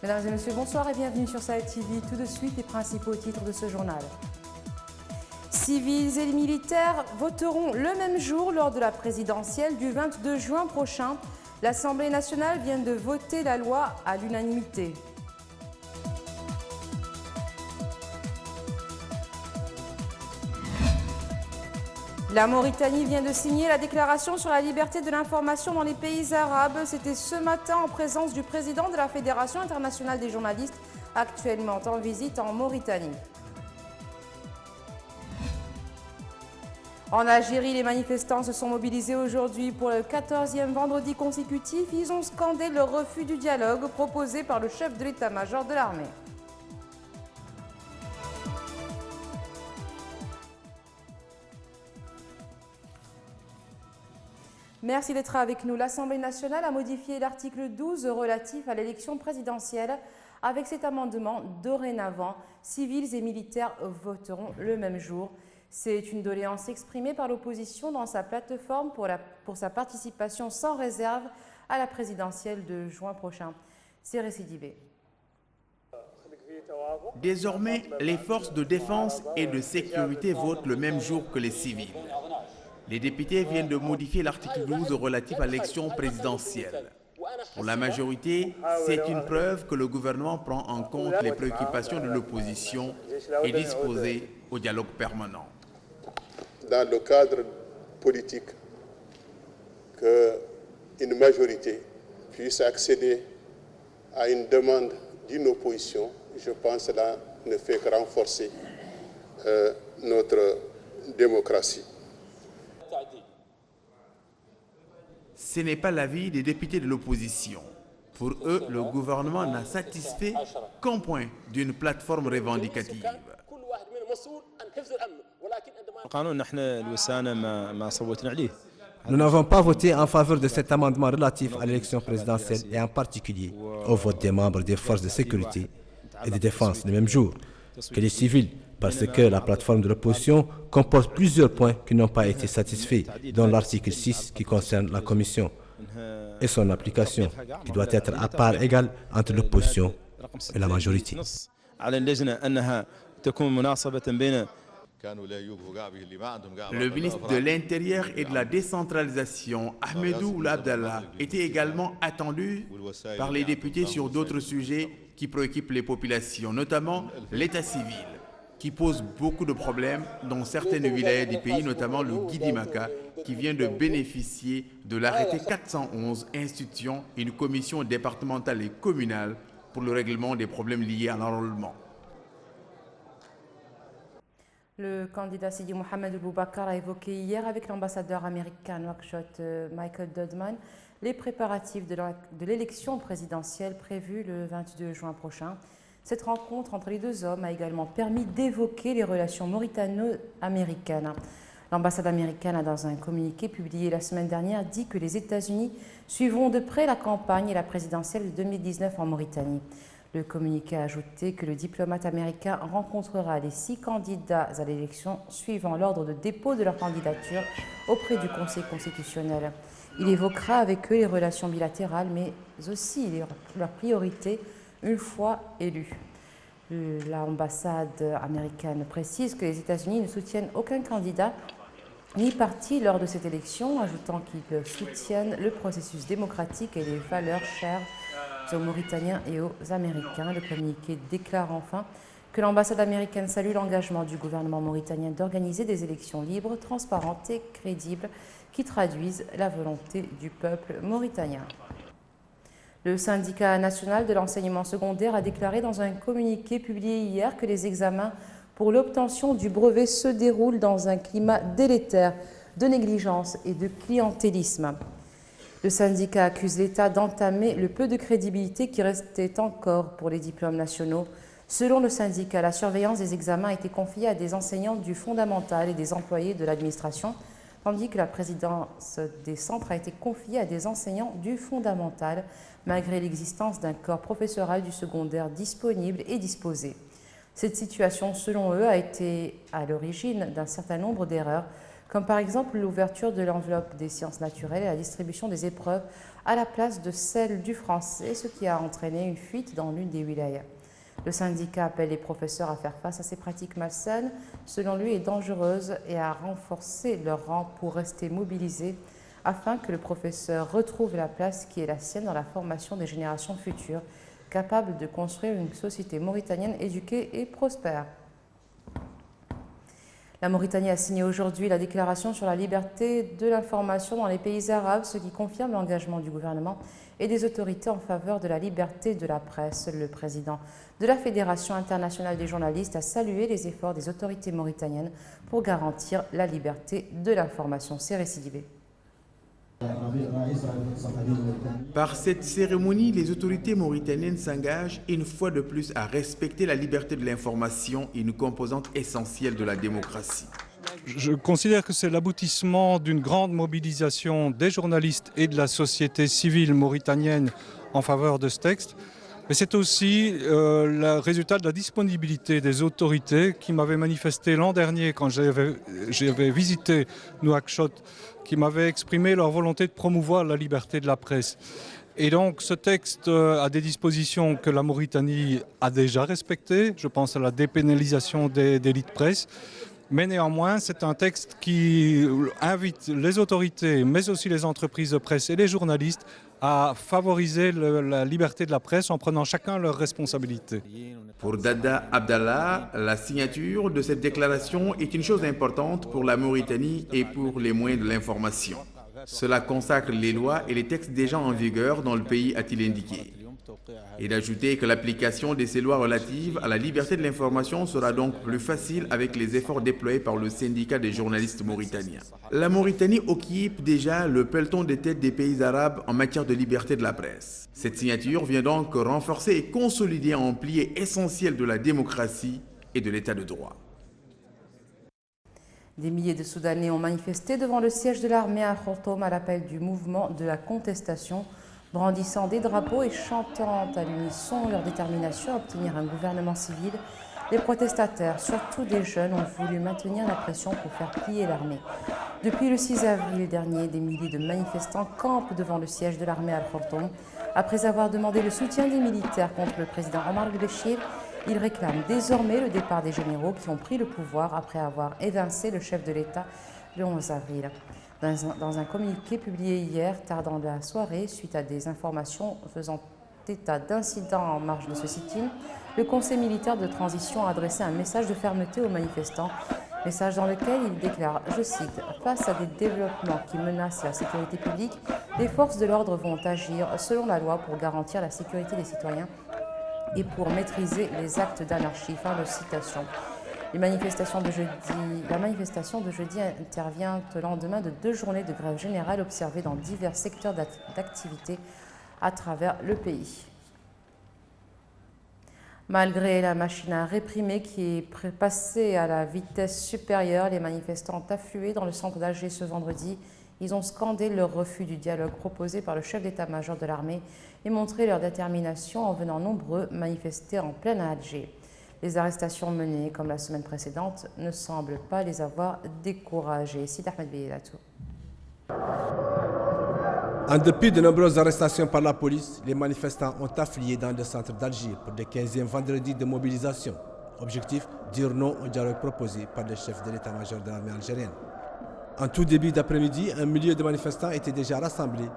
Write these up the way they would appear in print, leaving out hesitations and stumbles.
Mesdames et messieurs, bonsoir et bienvenue sur Sahel TV. Tout de suite, les principaux titres de ce journal. Civils et militaires voteront le même jour lors de la présidentielle du 22 juin prochain. L'Assemblée nationale vient de voter la loi à l'unanimité. La Mauritanie vient de signer la déclaration sur la liberté de l'information dans les pays arabes. C'était ce matin en présence du président de la Fédération internationale des journalistes, actuellement en visite en Mauritanie. En Algérie, les manifestants se sont mobilisés aujourd'hui pour le 14e vendredi consécutif. Ils ont scandé le refus du dialogue proposé par le chef de l'état-major de l'armée. Merci d'être avec nous. L'Assemblée nationale a modifié l'article 12 relatif à l'élection présidentielle. Avec cet amendement, dorénavant, civils et militaires voteront le même jour. C'est une doléance exprimée par l'opposition dans sa plateforme pour sa participation sans réserve à la présidentielle de juin prochain. C'est récidivé. Désormais, les forces de défense et de sécurité votent le même jour que les civils. Les députés viennent de modifier l'article 12 relatif à l'élection présidentielle. Pour la majorité, c'est une preuve que le gouvernement prend en compte les préoccupations de l'opposition et est disposé au dialogue permanent. Dans le cadre politique, qu'une majorité puisse accéder à une demande d'une opposition, je pense que cela ne fait que renforcer notre démocratie. Ce n'est pas l'avis des députés de l'opposition. Pour eux, le gouvernement n'a satisfait qu'un point d'une plateforme revendicative. Nous n'avons pas voté en faveur de cet amendement relatif à l'élection présidentielle et en particulier au vote des membres des forces de sécurité et de défense le même jour que les civils, parce que la plateforme de l'opposition comporte plusieurs points qui n'ont pas été satisfaits, dont l'article 6 qui concerne la commission et son application, qui doit être à part égale entre l'opposition et la majorité. Le ministre de l'Intérieur et de la décentralisation, Ahmedou Ould Abdallah, était également attendu par les députés sur d'autres sujets qui préoccupent les populations, notamment l'état civil, qui pose beaucoup de problèmes dans certaines wilayas du pays, notamment le Guidimaka, qui vient de bénéficier de l'arrêté 411 instituant une commission départementale et communale pour le règlement des problèmes liés à l'enrôlement. Le candidat Sidi Mohamed Boubacar a évoqué hier avec l'ambassadeur américain Nouakchott Michael Dodman les préparatifs de l'élection présidentielle prévue le 22 juin prochain. Cette rencontre entre les deux hommes a également permis d'évoquer les relations mauritano-américaines. L'ambassade américaine a, dans un communiqué publié la semaine dernière, dit que les États-Unis suivront de près la campagne et la présidentielle de 2019 en Mauritanie. Le communiqué a ajouté que le diplomate américain rencontrera les 6 candidats à l'élection suivant l'ordre de dépôt de leur candidature auprès du Conseil constitutionnel. Il évoquera avec eux les relations bilatérales, mais aussi leurs priorités une fois élus. L'ambassade américaine précise que les États-Unis ne soutiennent aucun candidat ni parti lors de cette élection, ajoutant qu'ils soutiennent le processus démocratique et les valeurs chères aux Mauritaniens et aux Américains. Le communiqué déclare enfin que l'ambassade américaine salue l'engagement du gouvernement mauritanien d'organiser des élections libres, transparentes et crédibles qui traduisent la volonté du peuple mauritanien. Le syndicat national de l'enseignement secondaire a déclaré dans un communiqué publié hier que les examens pour l'obtention du brevet se déroulent dans un climat délétère de négligence et de clientélisme. Le syndicat accuse l'État d'entamer le peu de crédibilité qui restait encore pour les diplômes nationaux. Selon le syndicat, la surveillance des examens a été confiée à des enseignants du fondamental et des employés de l'administration, tandis que la présidence des centres a été confiée à des enseignants du fondamental, malgré l'existence d'un corps professoral du secondaire disponible et disposé. Cette situation, selon eux, a été à l'origine d'un certain nombre d'erreurs, comme par exemple l'ouverture de l'enveloppe des sciences naturelles et la distribution des épreuves à la place de celle du français, ce qui a entraîné une fuite dans l'une des wilayas. Le syndicat appelle les professeurs à faire face à ces pratiques malsaines, selon lui, et dangereuses, et à renforcer leur rang pour rester mobilisés afin que le professeur retrouve la place qui est la sienne dans la formation des générations futures, capables de construire une société mauritanienne éduquée et prospère. La Mauritanie a signé aujourd'hui la déclaration sur la liberté de l'information dans les pays arabes, ce qui confirme l'engagement du gouvernement et des autorités en faveur de la liberté de la presse. Le président de la Fédération internationale des journalistes a salué les efforts des autorités mauritaniennes pour garantir la liberté de l'information. C'est récidivé. Par cette cérémonie, les autorités mauritaniennes s'engagent une fois de plus à respecter la liberté de l'information, une composante essentielle de la démocratie. Je considère que c'est l'aboutissement d'une grande mobilisation des journalistes et de la société civile mauritanienne en faveur de ce texte. Mais c'est aussi le résultat de la disponibilité des autorités qui m'avaient manifesté l'an dernier quand j'avais visité Nouakchott, qui m'avaient exprimé leur volonté de promouvoir la liberté de la presse. Et donc ce texte a des dispositions que la Mauritanie a déjà respectées. Je pense à la dépénalisation des délits de presse. Mais néanmoins, c'est un texte qui invite les autorités, mais aussi les entreprises de presse et les journalistes à favoriser la liberté de la presse en prenant chacun leurs responsabilités. Pour Dada Abdallah, la signature de cette déclaration est une chose importante pour la Mauritanie et pour les moyens de l'information. Cela consacre les lois et les textes déjà en vigueur dans le pays, a-t-il indiqué. Et d'ajouter que l'application de ces lois relatives à la liberté de l'information sera donc plus facile avec les efforts déployés par le syndicat des journalistes mauritaniens. La Mauritanie occupe déjà le peloton de tête des pays arabes en matière de liberté de la presse. Cette signature vient donc renforcer et consolider un pilier essentiel de la démocratie et de l'état de droit. Des milliers de Soudanais ont manifesté devant le siège de l'armée à Khartoum à l'appel du mouvement de la contestation, brandissant des drapeaux et chantant à l'unisson leur détermination à obtenir un gouvernement civil. Les protestataires, surtout des jeunes, ont voulu maintenir la pression pour faire plier l'armée. Depuis le 6 avril dernier, des milliers de manifestants campent devant le siège de l'armée à Khartoum. Après avoir demandé le soutien des militaires contre le président Omar el-Béchir, ils réclament désormais le départ des généraux qui ont pris le pouvoir après avoir évincé le chef de l'État le 11 avril. Dans un communiqué publié hier, tard dans la soirée, suite à des informations faisant état d'incidents en marge de ce sit-in, le Conseil militaire de transition a adressé un message de fermeté aux manifestants, message dans lequel il déclare, je cite, « Face à des développements qui menacent la sécurité publique, les forces de l'ordre vont agir selon la loi pour garantir la sécurité des citoyens et pour maîtriser les actes d'anarchie. » Fin de citation. La manifestation de jeudi intervient au lendemain de 2 journées de grève générale observées dans divers secteurs d'activité à travers le pays. Malgré la machine à réprimer qui est passée à la vitesse supérieure, les manifestants ont afflué dans le centre d'Alger ce vendredi. Ils ont scandé leur refus du dialogue proposé par le chef d'état-major de l'armée et montré leur détermination en venant nombreux manifester en plein Alger. Les arrestations menées, comme la semaine précédente, ne semblent pas les avoir découragés. Sid Ahmed Beyelatou. En dépit de nombreuses arrestations par la police, les manifestants ont afflué dans le centre d'Alger pour le 15e vendredi de mobilisation. Objectif, dire non au dialogue proposé par le chef de l'état-major de l'armée algérienne. En tout début d'après-midi, un millier de manifestants étaient déjà rassemblés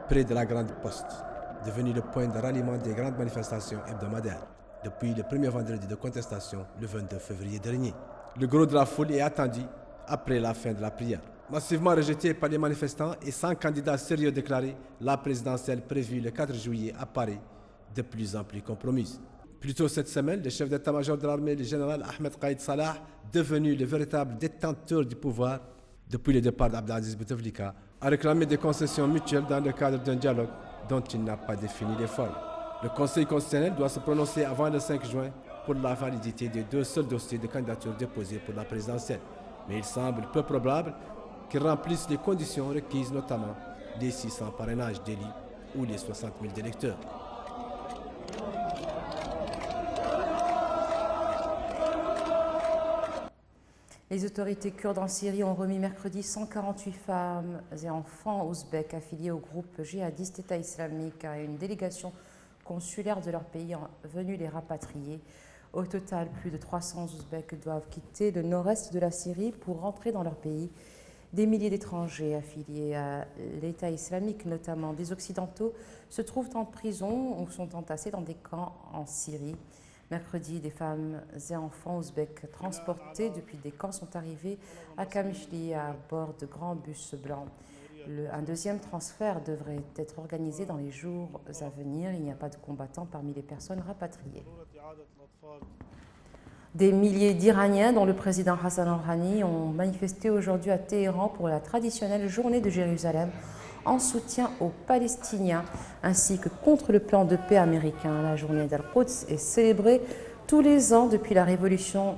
près de la Grande Poste, devenu le point de ralliement des grandes manifestations hebdomadaires depuis le premier vendredi de contestation, le 22 février dernier. Le gros de la foule est attendu après la fin de la prière. Massivement rejeté par les manifestants et sans candidat sérieux déclaré, la présidentielle prévue le 4 juillet apparaît de plus en plus compromise. Plus tôt cette semaine, le chef d'état-major de l'armée, le général Ahmed Qaïd Salah, devenu le véritable détenteur du pouvoir depuis le départ d'Abdelaziz Bouteflika, a réclamé des concessions mutuelles dans le cadre d'un dialogue dont il n'a pas défini les formes. Le Conseil constitutionnel doit se prononcer avant le 5 juin pour la validité des 2 seuls dossiers de candidature déposés pour la présidentielle. Mais il semble peu probable qu'ils remplissent les conditions requises, notamment les 600 parrainages d'élus ou les 60 000 électeurs. Les autorités kurdes en Syrie ont remis mercredi 148 femmes et enfants ouzbeks affiliés au groupe djihadiste État islamique à une délégation consulaire de leur pays venue les rapatrier. Au total, plus de 300 Ouzbeks doivent quitter le nord-est de la Syrie pour rentrer dans leur pays. Des milliers d'étrangers affiliés à l'État islamique, notamment des Occidentaux, se trouvent en prison ou sont entassés dans des camps en Syrie. Mercredi, des femmes et enfants ouzbeks transportés depuis des camps sont arrivés à Kamishli à bord de grands bus blancs. Un deuxième transfert devrait être organisé dans les jours à venir. Il n'y a pas de combattants parmi les personnes rapatriées. Des milliers d'Iraniens, dont le président Hassan Rouhani, ont manifesté aujourd'hui à Téhéran pour la traditionnelle journée de Jérusalem en soutien aux Palestiniens, ainsi que contre le plan de paix américain. La journée d'Al-Quds est célébrée tous les ans depuis la révolution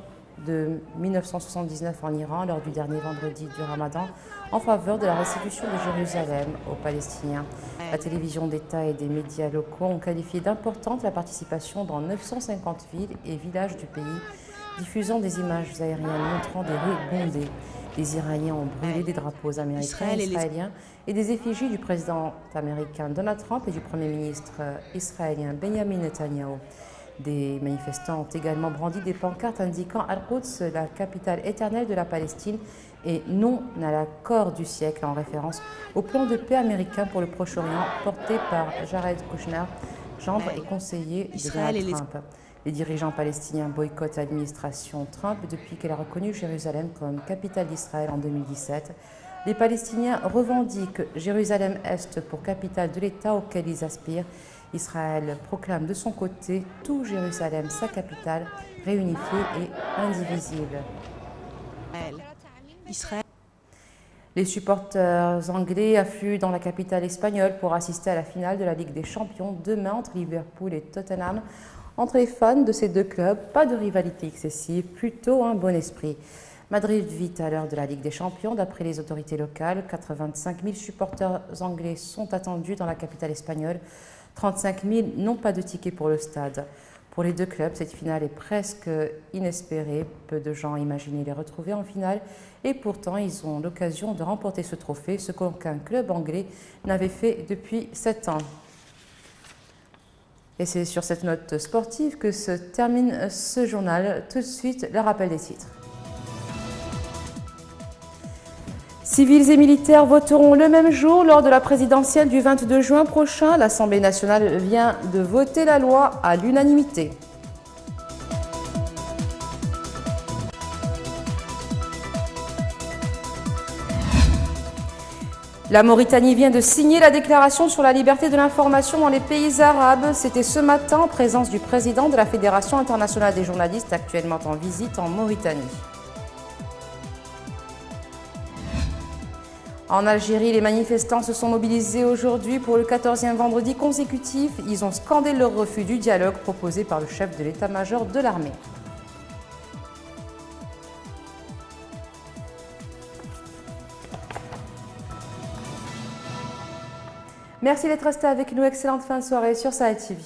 de 1979 en Iran, lors du dernier vendredi du Ramadan, en faveur de la restitution de Jérusalem aux Palestiniens. La télévision d'État et des médias locaux ont qualifié d'importante la participation dans 950 villes et villages du pays, diffusant des images aériennes montrant des rues bondées. Les Iraniens ont brûlé des drapeaux américains et israéliens et des effigies du président américain Donald Trump et du Premier ministre israélien Benjamin Netanyahu. Des manifestants ont également brandi des pancartes indiquant Al-Quds, la capitale éternelle de la Palestine, et non à l'accord du siècle, en référence au plan de paix américain pour le Proche-Orient porté par Jared Kushner, gendre et conseiller de Donald Trump. Les dirigeants palestiniens boycottent l'administration Trump depuis qu'elle a reconnu Jérusalem comme capitale d'Israël en 2017. Les Palestiniens revendiquent Jérusalem-Est pour capitale de l'État auquel ils aspirent. Israël proclame de son côté tout Jérusalem, sa capitale, réunifiée et indivisible. Les supporters anglais affluent dans la capitale espagnole pour assister à la finale de la Ligue des Champions demain entre Liverpool et Tottenham. Entre les fans de ces deux clubs, pas de rivalité excessive, plutôt un bon esprit. Madrid vit à l'heure de la Ligue des Champions. D'après les autorités locales, 85 000 supporters anglais sont attendus dans la capitale espagnole. 35 000 n'ont pas de ticket pour le stade. Pour les deux clubs, cette finale est presque inespérée. Peu de gens imaginaient les retrouver en finale et pourtant ils ont l'occasion de remporter ce trophée, ce qu'aucun club anglais n'avait fait depuis 7 ans. Et c'est sur cette note sportive que se termine ce journal. Tout de suite, le rappel des titres. Civils et militaires voteront le même jour lors de la présidentielle du 22 juin prochain. L'Assemblée nationale vient de voter la loi à l'unanimité. La Mauritanie vient de signer la déclaration sur la liberté de l'information dans les pays arabes. C'était ce matin en présence du président de la Fédération internationale des journalistes, actuellement en visite en Mauritanie. En Algérie, les manifestants se sont mobilisés aujourd'hui pour le 14e vendredi consécutif. Ils ont scandé leur refus du dialogue proposé par le chef de l'état-major de l'armée. Merci d'être resté avec nous. Excellente fin de soirée sur Sahel TV.